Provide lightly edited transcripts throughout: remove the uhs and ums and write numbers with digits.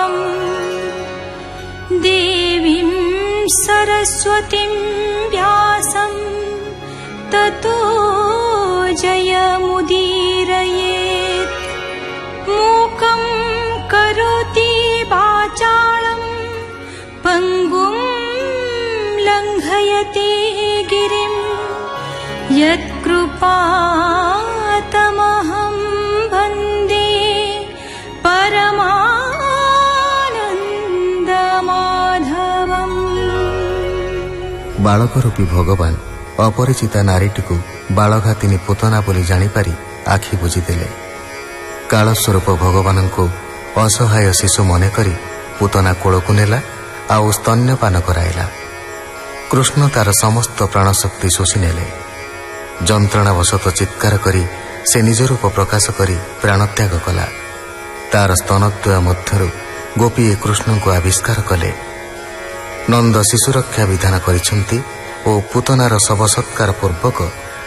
माधवम् देवीं सरस्वतीं व्यासं ततो जयमुदीरयेत्। मूकं करोति वाचालं पङ्गुं लङ्घयति गिरिं यत्कृपातमहं वन्दे परमानन्दमाधवम्। बालकरूपी भगवान अपरिचिता नारीटी बालघातिनी पुतना बोली जाणिपारि आखि बुझीदेले। कालस्वरूप भगवान को असहाय शिशु मनकरी पुतना कोलकु नेला आउ स्तन्यपान कराइला। कृष्ण तार समस्त प्राणशक्ति शोषि नेले। जंत्रणावशत चित्कार करी से निज रूप प्रकाश करी प्राणत्याग कला। तार स्तनद्वय मध्यरु गोपीए कृष्ण को आविष्कार कले। नंद शिशुरक्षा विधान करिसंती ओ पुतनार शव सत्कार पूर्वक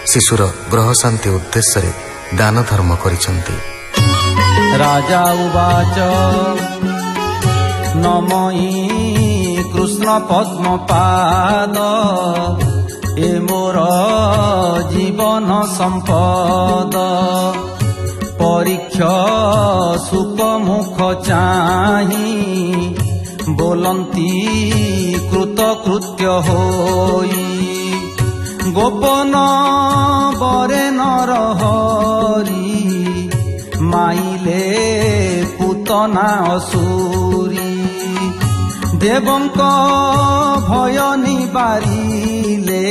शिशुर ग्रह शांति उद्देश्य दान धर्म करिसंती। राजा उवाच नमयि कृष्ण पद्मपाद ए मोर जीवन संपद। परीक्ष सुख मुख चाहि बोलंती कृतकृत्य होई। गोपन बरे नर हरि माइले पुतना असुरी। देवंक भय निबारिले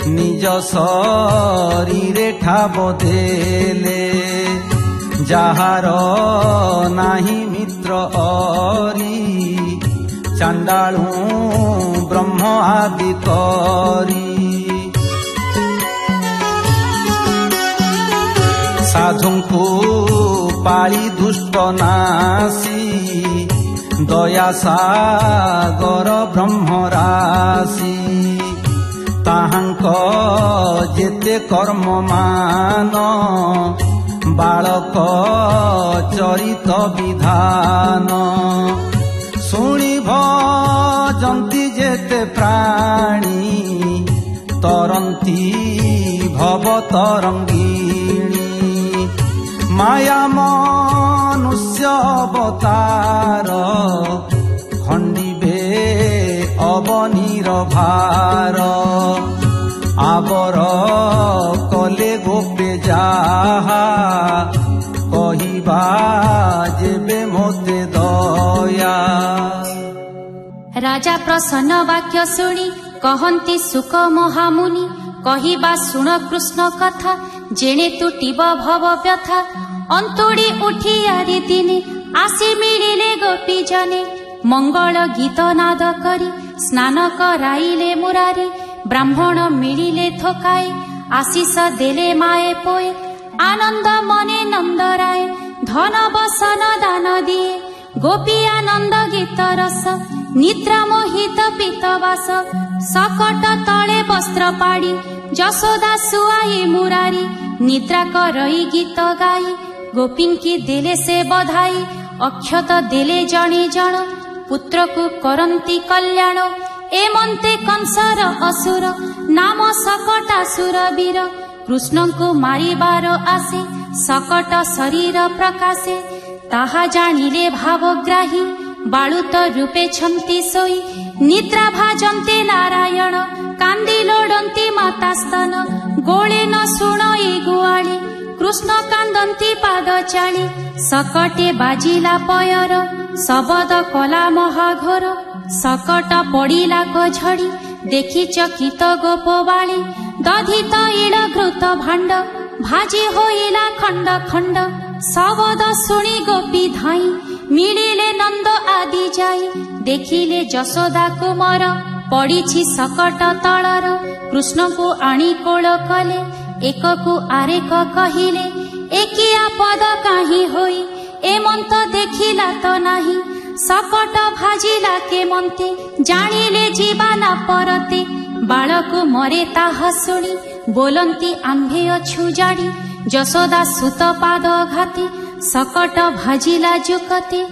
निज शरीरे ठाब देले। जाहार नाही मित्र अरी चांडालू ब्रह्म आदि करी। साधुंकु पाळी दुष्ट नासी दया सागर ब्रह्म राशि। ताहांक जेते कर्म मान बालक चरित विधान। शुणी भजंती जेते प्राणी तरंती भव तरंगिणी। माया मनुष्य अवतार खंडिबे अवनीर भार। आबर कले गोपे जाहा कहिबा जेबे मोते दया। राजा प्रसन्न वाक्य शुणी कहंती सुख महामुनि। कहिबा शुण कृष्ण कथा जेणे तुटिब भव व्यथा। अंतुड़ी उठी आरी दिने आसी मिलिले गोपी जने। मंगल गीत नाद करी स्नान कराइले मुरारी। ब्राह्मण मिलिले थोकाए आशीष देले माए पोए। आनंद मने नंदराय धन बसन दान दिए। गोपी आनंद गीत रस निद्रा मोहित पीतवास। सकट तले वस्त्र पाड़ी यशोदा सुआई मुरारी। निद्रा करई गीत गाई गोपीन की देले से बधाई। अक्षत देले जणे जण पुत्र को करंती कल्याण। एमंते कंसर असुर नाम सकटासुर वीर। कृष्ण को मारिबार आसे सकट शरीर प्रकाशे। ताहा जानिले भावग्राही बालुत रूपे छंती सोई। निद्रा भाजन्ते नारायण कांदी लोडंती माता स्तन। गोळे न शुण ए गुआली कृष्ण कांदंती पाद चाली। सकटे बाजिला पयर शबद कला महाघोर। सकट पड़िला झड़ी देखी चकित गोपबाली। दधित इल घृत भांड भाजी होइला खंड खंड। शबद शुणी गोपी धाई मिलिले नंद आदि जाई। देखिले यशोदा कुमार पड़िछि सकट तलर। कृष्ण को आणी कोल कले एक को आरेक कहिले। एकिया पद काहि होई एमंत देखिला तो नाही। सकट भाजिला के मंते जानिले जीवाना परते। बालक मरे ताहा शुणी बोलंती आम्भे अछु जाड़ी। यशोदा सुत पाद घाती सकट भाजिला जुकते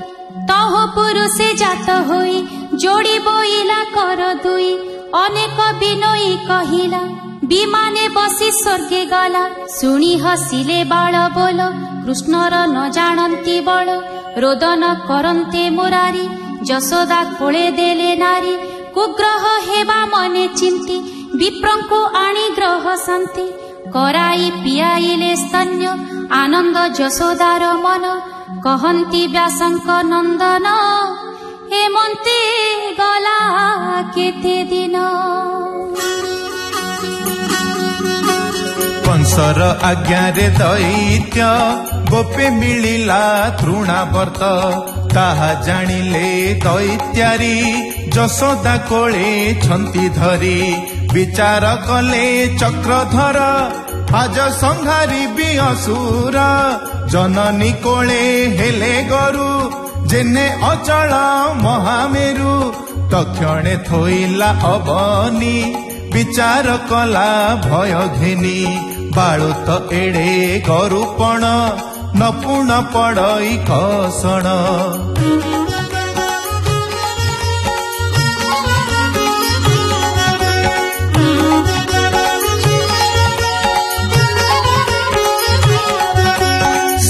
तह पुरुषे जात होई जोड़ी बोइला कर दुई अनेक बिनोई कहिला विमाने बसी स्वर्गे गला शुणी हसिले बाळ बोल कृष्णर न जानती बळ रोदन करन्ते मुरारी यशोदा कोळे देले नारी कुग्रह हेबा मने चिंती विप्रंकु आणी ग्रह शांति कराई पियाइले स्तन्य आनंद यशोदार मन कहन्ती व्यासंक नंदन हेमंते गला केते दिन कंसर आज्ञा रे दैत्य गोपे मिलिला तृणावर्त ताहा जानिले दैत्यारी यशोदा कोळे छंती धरी विचार कले चक्रधर आज संहारी भी असुर जननी कोळे हेले गरु जेने अचल महामेरु तक्षणे थोइला अबनी विचार कला भय घेनी बाळुत एडे गरुपण नपुण पड़ई कसण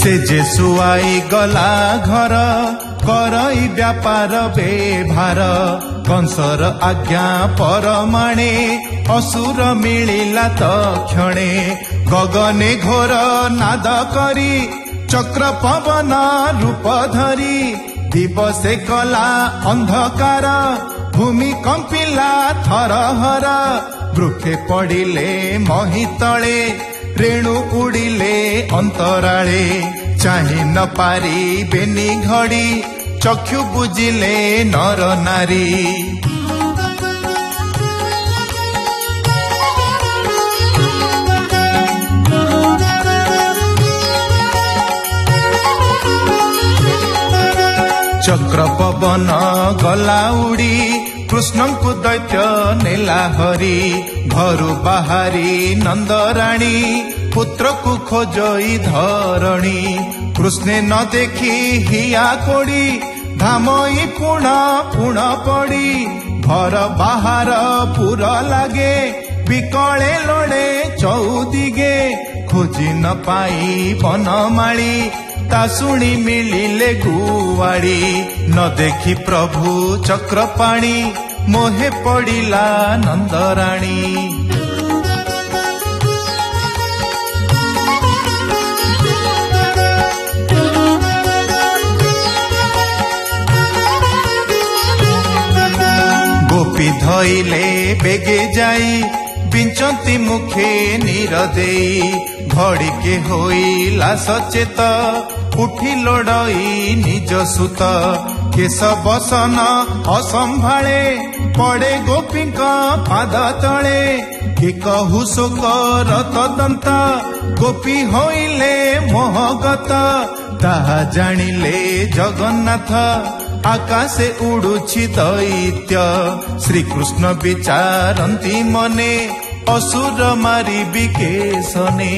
से जे सुआई गला घर करई व्यापार बेभार कंसर आज्ञा परमाणे असुर मिलिला तक्षणे गगने घोर नाद करी चक्र पवन रूप धरी दिवसे कला अंधकार भूमि कंपिला थरहर वृक्षे पड़िले मही तले रेणु उड़िले अंतराळे चाहि न पारी बेनी घड़ी चक्षु बुझिले नर नारी चक्र पवन गला उड़ी कृष्ण को दैत्य नेला हरी घरु बाहारी नंदराणी पुत्र को खोजई धरणी कृष्णे न देखी हिया कोड़ी धामई पुण पुण पड़ी घर बाहर पुर लागे बिकले लोड़े चौदिगे खोजी न पाई बनमाली ता शुणी मिलिले गुवाड़ी न देखी प्रभु चक्रपाणी मोहे पड़िला नंदराणी गोपी धइले बेगे जाई बिंचंती मुखे नीर देई घड़िके होइला सचेत उठी लोड़ई निज सुत केश बसन असंभाळे पड़े गोपी पाद तले कि कहु शोक रत दंत गोपी होइले मोहगत ताहा जानिले जगन्नाथ आकाशे उड़ुछि दैत्य श्रीकृष्ण विचारंती मने असुर मारी बिकेशने।